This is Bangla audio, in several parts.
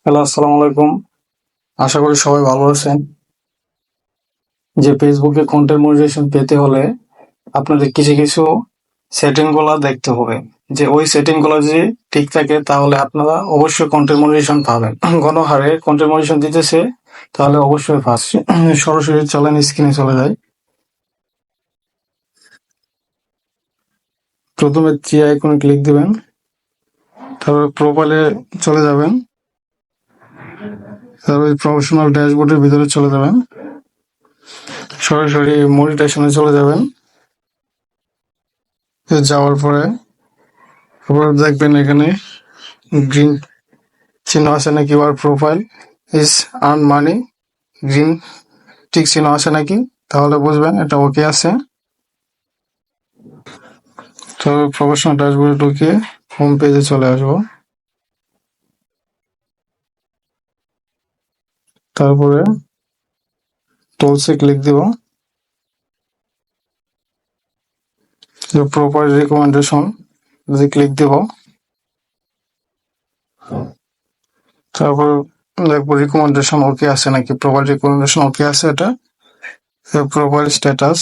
হ্যালো, আসসালামু আলাইকুম। আশা করি সবাই ভালো আছেন। যে ফেসবুকে কন্টেন্ট মনিটাইজেশন পেতে হলে আপনাদের কিছু সেটিং গুলা দেখতে হবে। যে ওই সেটিং গুলা যদি ঠিক থাকে তাহলে আপনারা অবশ্যই কন্টেন্ট মনিটাইজেশন পাবেন। গণহারে কন্টেন্ট মনিটাইজেশন দিতেছে তাহলে অবশ্যই পাচ্ছে। সরাসরি চলেন স্ক্রিনে চলে যায়। প্রথমে থ্রি আইকনে ক্লিক দিবেন, তারপরে প্রোফাইলে চলে যাবেন, তারপরে প্রফেশনাল ড্যাশবোর্ডের ভিতরে চলে যাবেন, সরাসরি মনিটাইজেশনে চলে যাবেন। যাওয়ার পরে দেখবেন এখানে গ্রিন চিহ্ন আছে নাকি, your profile is earn money, green tick চিহ্ন আছে নাকি, তাহলে বুঝবেন এটা ওকে আছে। তো প্রফেশনাল ড্যাশবোর্ডে ঢুকে হোম পেজে চলে আসবো। তারপরে টুলসে ক্লিক দিব, প্রপার রিকমেন্ডেশন ক্লিক দিব। তারপর দেখবো রিকমেন্ডেশন ওকে আছে নাকি, প্রপার রিকমেন্ডেশন ওকে আছে। এটা প্রোফাইল স্ট্যাটাস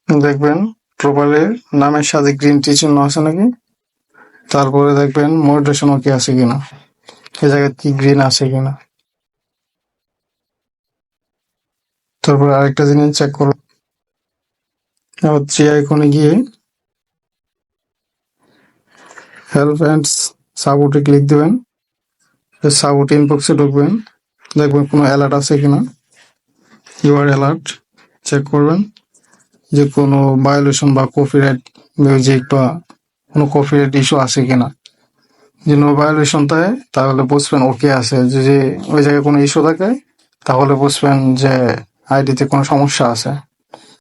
দেখবেন, প্রোফাইলের নামের সাথে গ্রিন টি চিহ্ন আছে নাকি। তারপরে দেখবেন মনিটাইজেশন ওকে আছে কিনা, এই জায়গায় কি গ্রিন আছে কিনা। তারপরে আরেকটা জিনিস চেক করুন, এবার থ্রি আইকনে গিয়ে হেল্প অ্যান্ড সাপোর্টে ক্লিক দিবেন। সাপোর্ট ইনবক্সে ঢুকবেন, দেখবেন কোনো অ্যালার্ট আছে কিনা। ইউআর অ্যালার্ট চেক করবেন যে কোনো ভায়োলেশন বা কপিরাইট মিউজিক বা কোনো কপিরাইট ইস্যু আছে কিনা। যে নো ভায়োলেশন থাকে তাহলে বুঝবেন ওকে আছে। যদি ওই জায়গায় কোনো ইস্যু থাকে তাহলে বুঝবেন যে আইডিতে কোনো সমস্যা আছে।